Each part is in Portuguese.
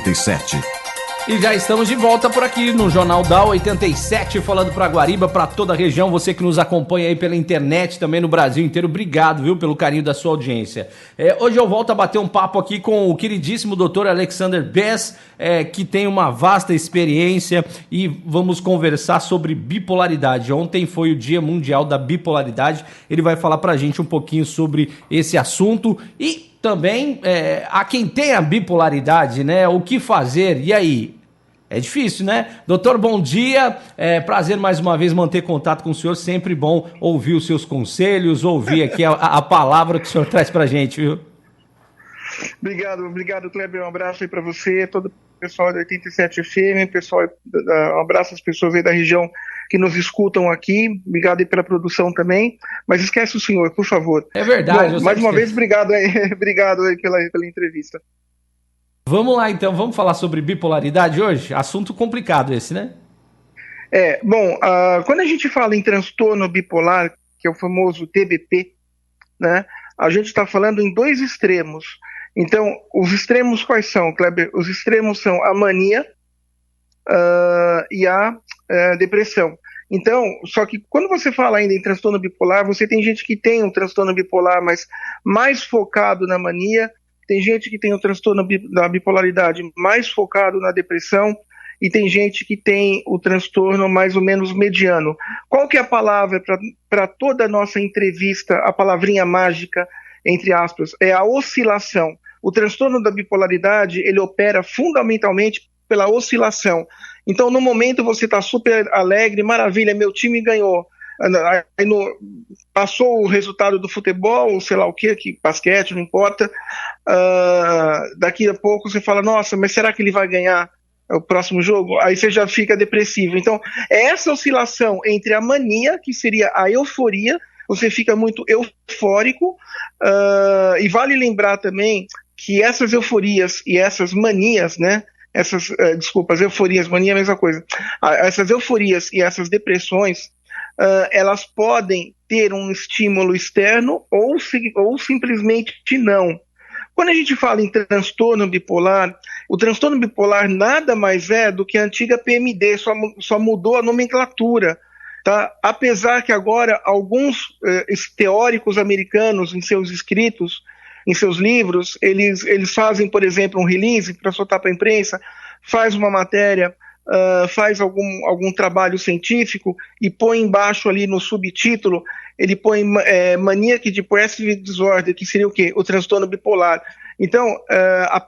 87. E já estamos de volta por aqui no Jornal da 87, falando para Guariba, para toda a região, você que nos acompanha aí pela internet, também no Brasil inteiro, obrigado, viu, pelo carinho da sua audiência. Hoje eu volto a bater um papo aqui com o queridíssimo Dr. Alexander Bess, que tem uma vasta experiência, e vamos conversar sobre bipolaridade. Ontem foi o Dia Mundial da Bipolaridade, ele vai falar pra gente um pouquinho sobre esse assunto e também a quem tem a bipolaridade, né? O que fazer? E aí? É difícil, né? Doutor, bom dia. Prazer mais uma vez manter contato com o senhor. Sempre bom ouvir os seus conselhos, ouvir aqui a palavra que o senhor traz pra gente, viu? Obrigado, Kleber. Um abraço aí pra você, todo o pessoal da 87 FM, pessoal, um abraço às pessoas aí da região que nos escutam aqui. Obrigado aí pela produção também. Mas esquece o senhor, por favor. É verdade. Bom, mais uma vez, obrigado aí pela entrevista. Vamos lá, então. Vamos falar sobre bipolaridade hoje? Assunto complicado esse, né? Quando a gente fala em transtorno bipolar, que é o famoso TBP, né? A gente está falando em dois extremos. Então, os extremos quais são, Kleber? Os extremos são a mania e a depressão. Então, só que quando você fala ainda em transtorno bipolar, você tem gente que tem um transtorno bipolar, mas mais focado na mania, tem gente que tem o transtorno da bipolaridade mais focado na depressão, e tem gente que tem o transtorno mais ou menos mediano. Qual que é a palavra para toda a nossa entrevista, a palavrinha mágica, entre aspas? É a oscilação. O transtorno da bipolaridade, ele opera fundamentalmente pela oscilação. Então, no momento você está super alegre, maravilha, meu time ganhou. Aí passou o resultado do futebol, sei lá o que, basquete, não importa. Daqui a pouco você fala, nossa, mas será que ele vai ganhar o próximo jogo? Aí você já fica depressivo. Então, é essa oscilação entre a mania, que seria a euforia, você fica muito eufórico, e vale lembrar também que essas euforias e essas manias, né? Euforias, mania é a mesma coisa. Essas euforias e essas depressões, elas podem ter um estímulo externo ou simplesmente não. Quando a gente fala em transtorno bipolar, o transtorno bipolar nada mais é do que a antiga PMD, só mudou a nomenclatura. Tá? Apesar que agora alguns teóricos americanos, em seus escritos, em seus livros, eles fazem, por exemplo, um release para soltar para a imprensa, faz uma matéria, faz algum trabalho científico e põe embaixo ali no subtítulo, ele põe Maniac Depressive Disorder, que seria o quê? O transtorno bipolar. Então,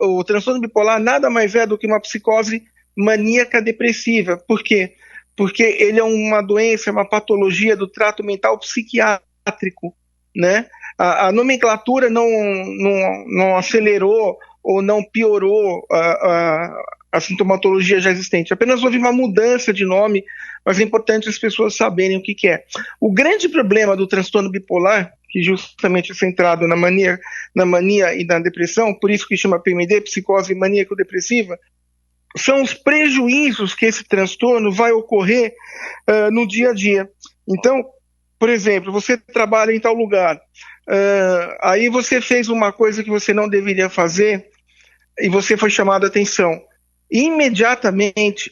o transtorno bipolar nada mais é do que uma psicose maníaca depressiva. Por quê? Porque ele é uma doença, uma patologia do trato mental psiquiátrico, né? A nomenclatura não acelerou ou não piorou a sintomatologia já existente. Apenas houve uma mudança de nome, mas é importante as pessoas saberem o que é. O grande problema do transtorno bipolar, que justamente é centrado na mania e na depressão, por isso que chama PMD, psicose maníaco-depressiva, são os prejuízos que esse transtorno vai ocorrer no dia a dia. Então, por exemplo, você trabalha em tal lugar, aí você fez uma coisa que você não deveria fazer e você foi chamado a atenção. Imediatamente,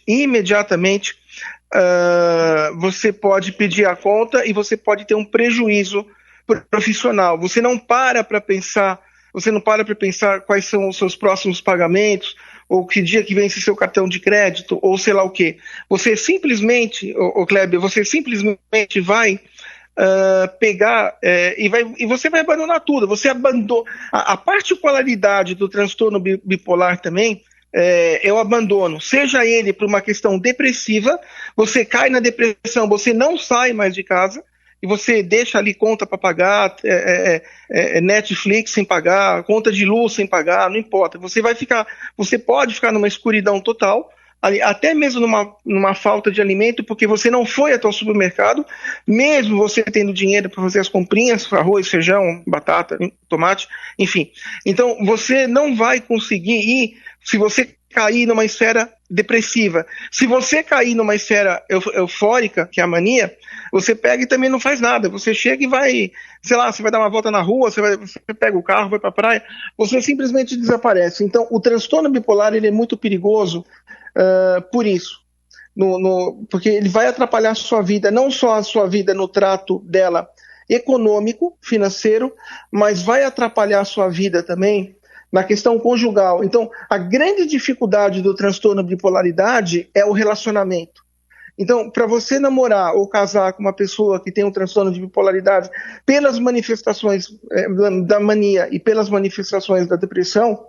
você pode pedir a conta e você pode ter um prejuízo profissional. Você não para pensar quais são os seus próximos pagamentos, ou que dia que vence seu cartão de crédito, ou sei lá o quê. Você simplesmente, Kleber, vai pegar e você vai abandonar tudo. Você abandona. A particularidade do transtorno bipolar também é o abandono, seja ele por uma questão depressiva, você cai na depressão, você não sai mais de casa, e você deixa ali conta para pagar, Netflix sem pagar, conta de luz sem pagar, não importa. Você pode ficar numa escuridão total, até mesmo numa falta de alimento, porque você não foi até o supermercado, mesmo você tendo dinheiro para fazer as comprinhas, arroz, feijão, batata, tomate, enfim. Então, você não vai conseguir ir se você cair numa esfera depressiva. Se você cair numa esfera eufórica, que é a mania, você pega e também não faz nada. Você chega e vai, sei lá, você vai dar uma volta na rua, você pega o carro, vai para a praia, você simplesmente desaparece. Então, o transtorno bipolar ele é muito perigoso por isso. Porque ele vai atrapalhar a sua vida, não só a sua vida no trato dela econômico, financeiro, mas vai atrapalhar a sua vida também na questão conjugal. Então, a grande dificuldade do transtorno de bipolaridade é o relacionamento. Então, para você namorar ou casar com uma pessoa que tem um transtorno de bipolaridade, pelas manifestações da mania e pelas manifestações da depressão,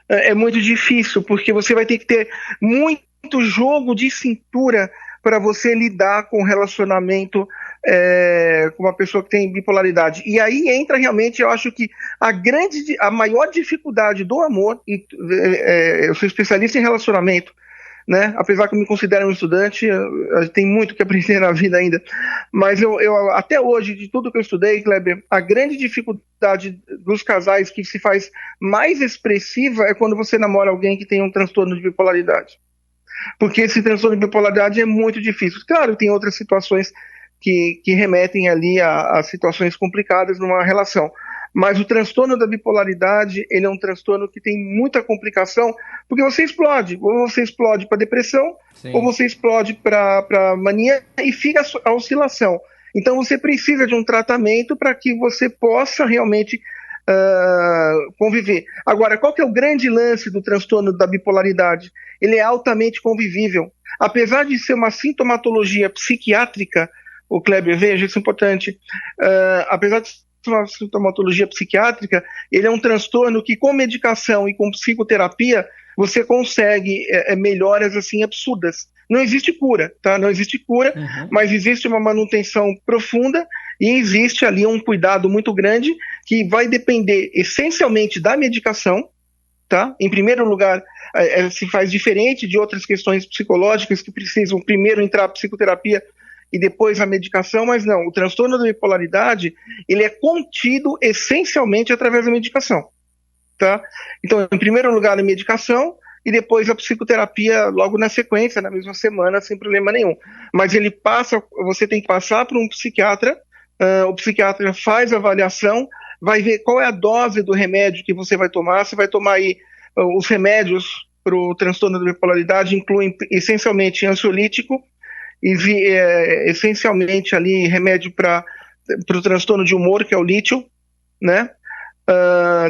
é muito difícil, porque você vai ter que ter muito jogo de cintura para você lidar com o relacionamento com uma pessoa que tem bipolaridade. E aí entra realmente, eu acho que a maior dificuldade do amor, eu sou especialista em relacionamento, né? Apesar que eu me considero um estudante, tem muito que aprender na vida ainda, mas eu até hoje, de tudo que eu estudei, Kleber, a grande dificuldade dos casais que se faz mais expressiva é quando você namora alguém que tem um transtorno de bipolaridade. Porque esse transtorno de bipolaridade é muito difícil. Claro, tem outras situações que remetem ali a situações complicadas numa relação. Mas o transtorno da bipolaridade, ele é um transtorno que tem muita complicação, porque você explode. Ou você explode para depressão, sim, ou você explode para mania e fica a oscilação. Então você precisa de um tratamento para que você possa realmente conviver. Agora, qual que é o grande lance do transtorno da bipolaridade? Ele é altamente convivível. Apesar de ser uma sintomatologia psiquiátrica, o Kleber, veja, isso é importante, apesar de ser uma sintomatologia psiquiátrica, ele é um transtorno que com medicação e com psicoterapia você consegue melhoras assim absurdas. Não existe cura, tá? Não existe cura, mas existe uma manutenção profunda e existe ali um cuidado muito grande que vai depender essencialmente da medicação, tá? Em primeiro lugar, se faz diferente de outras questões psicológicas que precisam primeiro entrar a psicoterapia e depois a medicação, mas não, o transtorno da bipolaridade, ele é contido essencialmente através da medicação, tá? Então, em primeiro lugar, a medicação e depois a psicoterapia logo na sequência, na mesma semana, sem problema nenhum. Mas você tem que passar por um psiquiatra, o psiquiatra faz a avaliação, vai ver qual é a dose do remédio que você vai tomar, você vai tomar aí os remédios para o transtorno da bipolaridade, incluem essencialmente ansiolítico, essencialmente ali remédio para o transtorno de humor, que é o lítio, né?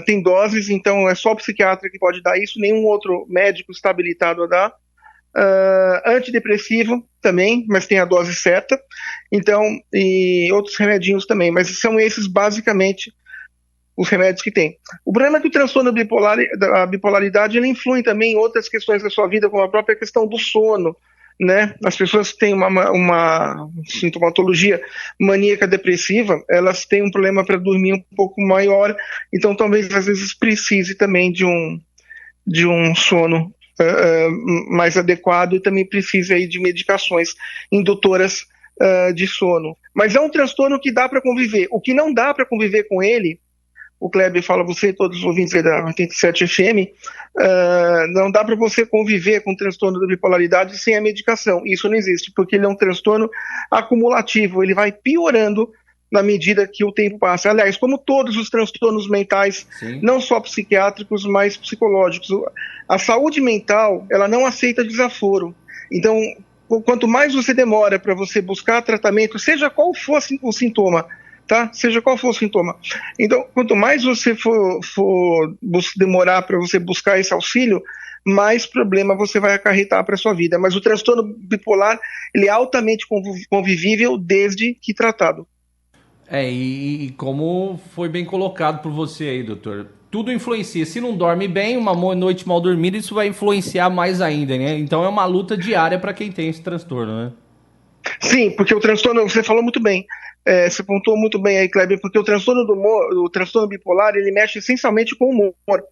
Tem doses, então é só o psiquiatra que pode dar isso, nenhum outro médico está habilitado a dar. Antidepressivo também, mas tem a dose certa, então, e outros remedinhos também, mas são esses basicamente os remédios que tem. O problema é que o transtorno da bipolaridade ele influi também em outras questões da sua vida, como a própria questão do sono, né? As pessoas que têm uma sintomatologia maníaca depressiva, elas têm um problema para dormir um pouco maior, então talvez às vezes precise também de um sono mais adequado e também precise aí de medicações indutoras de sono. Mas é um transtorno que dá para conviver. O que não dá para conviver com ele, o Kleber fala, você e todos os ouvintes da 87 FM, não dá para você conviver com o transtorno da bipolaridade sem a medicação. Isso não existe, porque ele é um transtorno acumulativo, ele vai piorando na medida que o tempo passa. Aliás, como todos os transtornos mentais, sim, não só psiquiátricos, mas psicológicos. A saúde mental, ela não aceita desaforo. Então, quanto mais você demora para você buscar tratamento, seja qual for o sintoma, tá? Seja qual for o sintoma. Então, quanto mais você for demorar para você buscar esse auxílio, mais problema você vai acarretar para a sua vida. Mas o transtorno bipolar, ele é altamente convivível desde que tratado. E como foi bem colocado por você aí, doutor, tudo influencia. Se não dorme bem, uma noite mal dormida, isso vai influenciar mais ainda, né? Então é uma luta diária para quem tem esse transtorno, né? Sim, porque o transtorno, você falou muito bem, você pontuou muito bem aí, Kleber, porque o transtorno bipolar, ele mexe essencialmente com o humor,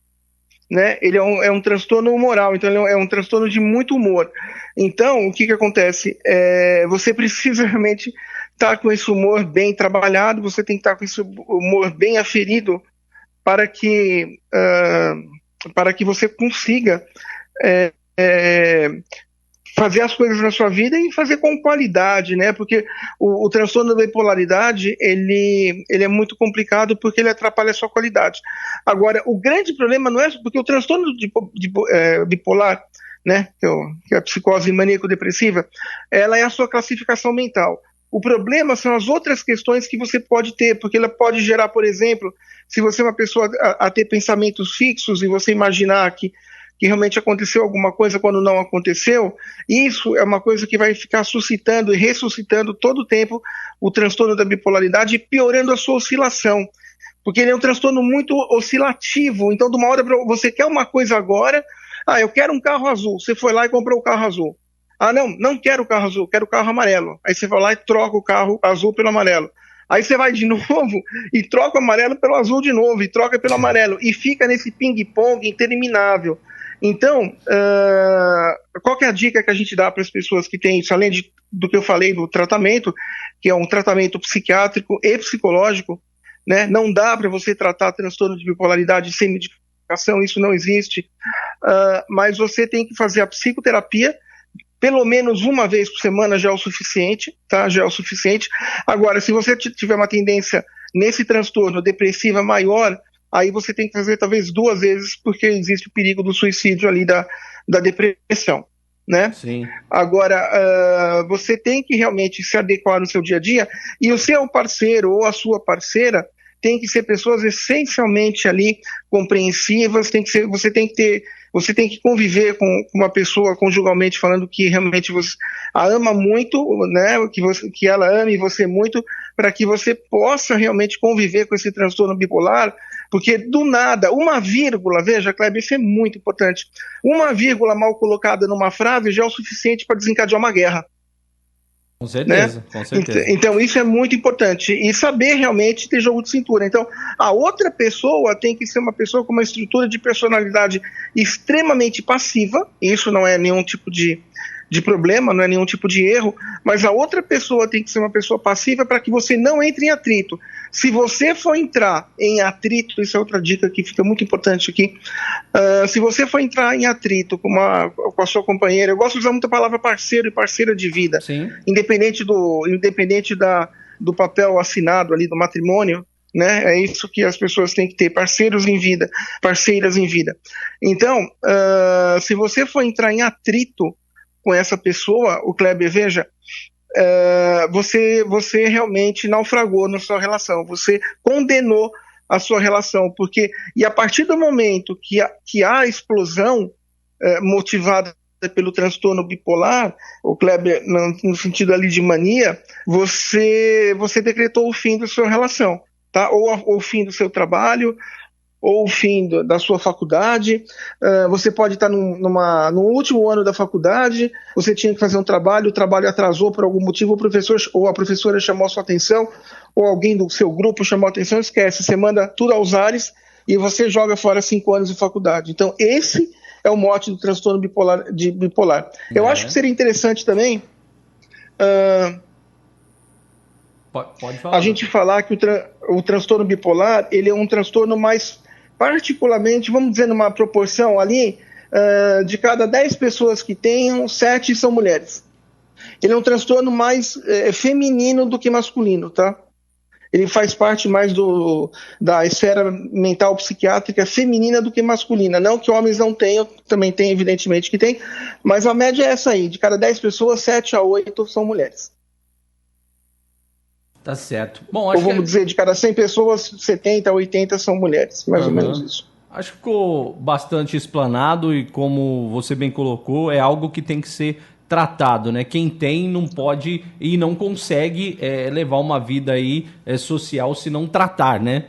né? Ele é um transtorno humoral, então ele é um transtorno de muito humor. Então, o que acontece? Você precisa realmente estar com esse humor bem trabalhado, você tem que estar com esse humor bem aferido para que você consiga fazer as coisas na sua vida e fazer com qualidade, né? Porque o transtorno da bipolaridade, ele é muito complicado porque ele atrapalha a sua qualidade. Agora, o grande problema não é porque o transtorno bipolar, né, que é a psicose maníaco-depressiva, ela é a sua classificação mental. O problema são as outras questões que você pode ter, porque ela pode gerar, por exemplo, se você é uma pessoa a ter pensamentos fixos e você imaginar que realmente aconteceu alguma coisa quando não aconteceu, isso é uma coisa que vai ficar suscitando e ressuscitando todo o tempo o transtorno da bipolaridade e piorando a sua oscilação, porque ele é um transtorno muito oscilativo. Então, de uma hora para outra, você quer uma coisa agora, eu quero um carro azul, você foi lá e comprou o carro azul. Não quero o carro azul, quero o carro amarelo. Aí você vai lá e troca o carro azul pelo amarelo. Aí você vai de novo e troca o amarelo pelo azul de novo, e troca pelo amarelo, e fica nesse ping-pong interminável. Então, qual que é a dica que a gente dá para as pessoas que têm isso, além do que eu falei do tratamento, que é um tratamento psiquiátrico e psicológico, né? Não dá para você tratar transtorno de bipolaridade sem medicação, isso não existe, mas você tem que fazer a psicoterapia, pelo menos uma vez por semana já é o suficiente, tá? Já é o suficiente. Agora, se você tiver uma tendência nesse transtorno depressiva maior, aí você tem que fazer talvez 2 vezes, porque existe o perigo do suicídio ali da depressão, né? Sim. Agora, você tem que realmente se adequar no seu dia a dia, e o seu parceiro ou a sua parceira tem que ser pessoas essencialmente ali compreensivas, você tem que conviver com uma pessoa conjugalmente falando que realmente você a ama muito, né, que ela ame você muito, para que você possa realmente conviver com esse transtorno bipolar, porque do nada, uma vírgula, veja, Kleber, isso é muito importante, uma vírgula mal colocada numa frase já é o suficiente para desencadear uma guerra. Com certeza, né? Com certeza. Então isso é muito importante, e saber realmente ter jogo de cintura. Então a outra pessoa tem que ser uma pessoa com uma estrutura de personalidade extremamente passiva, isso não é nenhum tipo de problema, não é nenhum tipo de erro, mas a outra pessoa tem que ser uma pessoa passiva para que você não entre em atrito. Se você for entrar em atrito, isso é outra dica que fica muito importante aqui, se você for entrar em atrito com a sua companheira, eu gosto de usar muito a palavra parceiro e parceira de vida, Sim. independente do papel assinado ali do matrimônio, né? É isso que as pessoas têm que ter, parceiros em vida, parceiras em vida. Então, se você for entrar em atrito com essa pessoa, o Kleber, veja, você realmente naufragou na sua relação, você condenou a sua relação, e a partir do momento que há a explosão motivada pelo transtorno bipolar, o Kleber, no sentido ali de mania, você decretou o fim da sua relação, tá? Ou o fim do seu trabalho, ou o fim da sua faculdade. Você pode estar no último ano da faculdade, você tinha que fazer um trabalho, o trabalho atrasou por algum motivo, o professor ou a professora chamou a sua atenção, ou alguém do seu grupo chamou a atenção, esquece, você manda tudo aos ares e você joga fora 5 anos de faculdade. Então esse é o mote do transtorno bipolar. Eu acho que seria interessante também pode falar. A gente falar que o transtorno bipolar, ele é um transtorno mais particularmente, vamos dizer, numa proporção ali, de cada 10 pessoas que tenham, 7 são mulheres. Ele é um transtorno mais feminino do que masculino, tá? Ele faz parte mais da esfera mental psiquiátrica feminina do que masculina. Não que homens não tenham, também tem, evidentemente que tem, mas a média é essa aí, de cada 10 pessoas, 7 a 8 são mulheres. Tá certo. Bom, acho ou vamos dizer, de cada 100 pessoas, 70 a 80 são mulheres, mais ou menos isso. Acho que ficou bastante explanado e, como você bem colocou, é algo que tem que ser tratado, né? Quem tem não pode e não consegue levar uma vida aí social se não tratar, né?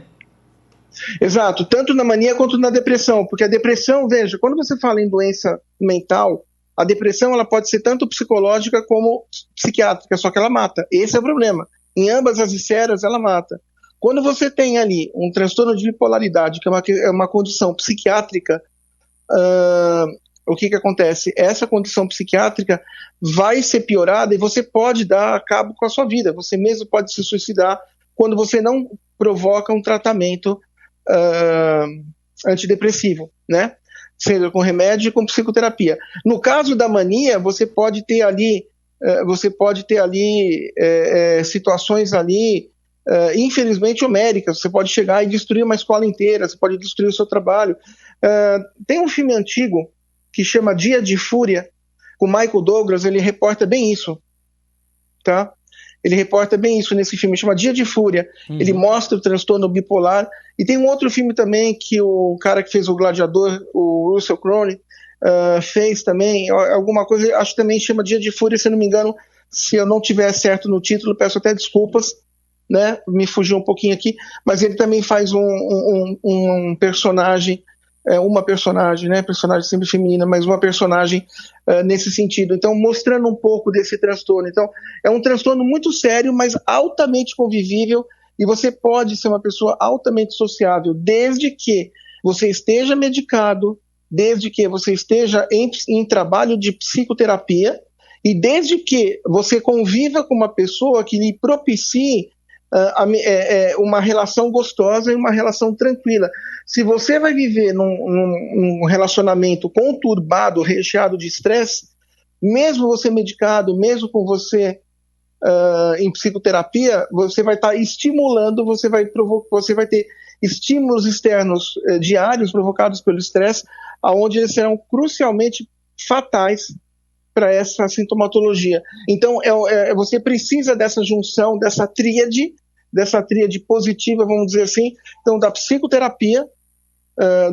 Exato, tanto na mania quanto na depressão, porque a depressão, veja, quando você fala em doença mental, a depressão ela pode ser tanto psicológica como psiquiátrica, só que ela mata. Esse é o problema. Em ambas as esferas, ela mata. Quando você tem ali um transtorno de bipolaridade, que é uma condição psiquiátrica, o que acontece? Essa condição psiquiátrica vai ser piorada e você pode dar cabo com a sua vida. Você mesmo pode se suicidar quando você não provoca um tratamento antidepressivo, né? sendo com remédio e com psicoterapia. No caso da mania, você pode ter ali situações ali, infelizmente, homéricas. Você pode chegar e destruir uma escola inteira, você pode destruir o seu trabalho. Tem um filme antigo que chama Dia de Fúria, com Michael Douglas, ele reporta bem isso, tá? Ele reporta bem isso nesse filme, chama Dia de Fúria. Ele mostra o transtorno bipolar. E tem um outro filme também que o cara que fez o Gladiador, o Russell Crowe, fez também, alguma coisa, acho que também chama Dia de Fúria, se eu não me engano. Se eu não tiver certo no título, peço até desculpas, né? Me fugiu um pouquinho aqui, mas ele também faz um personagem, uma personagem, né? Personagem sempre feminina, mas uma personagem nesse sentido. Então, mostrando um pouco desse transtorno. Então, é um transtorno muito sério, mas altamente convivível, e você pode ser uma pessoa altamente sociável, desde que você esteja medicado, desde que você esteja em trabalho de psicoterapia, e desde que você conviva com uma pessoa que lhe propicie uma relação gostosa e uma relação tranquila. Se você vai viver num relacionamento conturbado, recheado de estresse, mesmo você medicado, mesmo com você em psicoterapia, você vai estar estimulando, você vai ter estímulos externos diários provocados pelo estresse, onde eles serão crucialmente fatais para essa sintomatologia. Então, você precisa dessa junção, dessa tríade positiva, vamos dizer assim, então, da psicoterapia,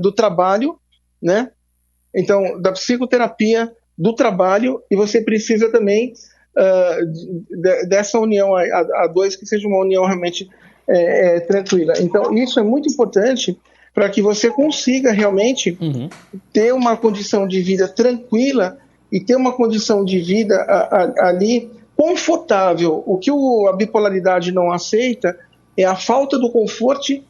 do trabalho, né? Então, da psicoterapia, do trabalho, e você precisa também dessa união a dois, que seja uma união realmente tranquila. Então, isso é muito importante para que você consiga realmente ter uma condição de vida tranquila e ter uma condição de vida ali confortável. O que a bipolaridade não aceita é a falta do conforto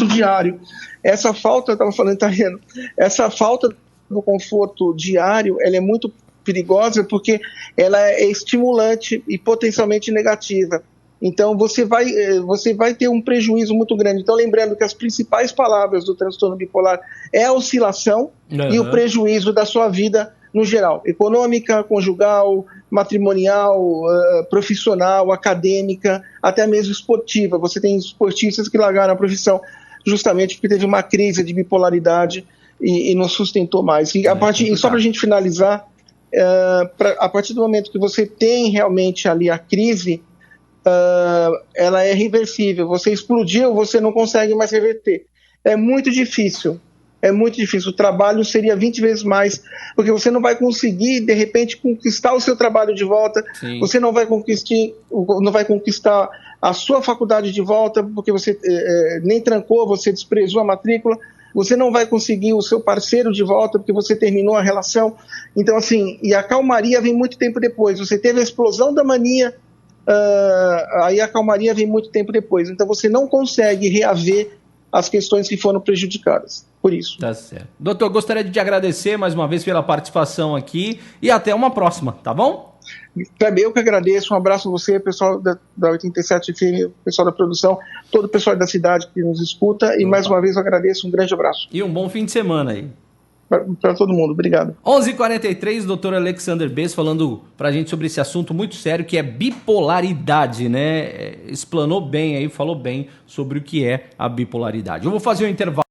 diário. Essa falta, eu estava falando italiano, essa falta do conforto diário, ela é muito perigosa porque ela é estimulante e potencialmente negativa. Então você vai ter um prejuízo muito grande. Então, lembrando que as principais palavras do transtorno bipolar é a oscilação e o prejuízo da sua vida no geral, econômica, conjugal, matrimonial, profissional, acadêmica, até mesmo esportiva. Você tem esportistas que largaram a profissão justamente porque teve uma crise de bipolaridade e não sustentou mais. E só para a gente finalizar, a partir do momento que você tem realmente ali a crise, ela é reversível. Você explodiu, você não consegue mais reverter. É muito difícil. O trabalho seria 20 vezes mais, porque você não vai conseguir, de repente, conquistar o seu trabalho de volta. Sim. Você não vai conquistar a sua faculdade de volta, porque você nem trancou, você desprezou a matrícula. Você não vai conseguir o seu parceiro de volta, porque você terminou a relação. Então, assim, e a calmaria vem muito tempo depois. Você teve a explosão da mania, aí a calmaria vem muito tempo depois. Então, você não consegue reaver as questões que foram prejudicadas. Por isso. Tá certo. Doutor, gostaria de te agradecer mais uma vez pela participação aqui e até uma próxima, tá bom? Eu que agradeço, um abraço a você, pessoal da 87 FM, pessoal da produção, todo o pessoal da cidade que nos escuta, e mais uma vez eu agradeço, um grande abraço. E um bom fim de semana aí. Para todo mundo, obrigado. 11h43, doutor Alexander Bez falando pra gente sobre esse assunto muito sério que é bipolaridade, né? Explanou bem aí, falou bem sobre o que é a bipolaridade. Eu vou fazer um intervalo.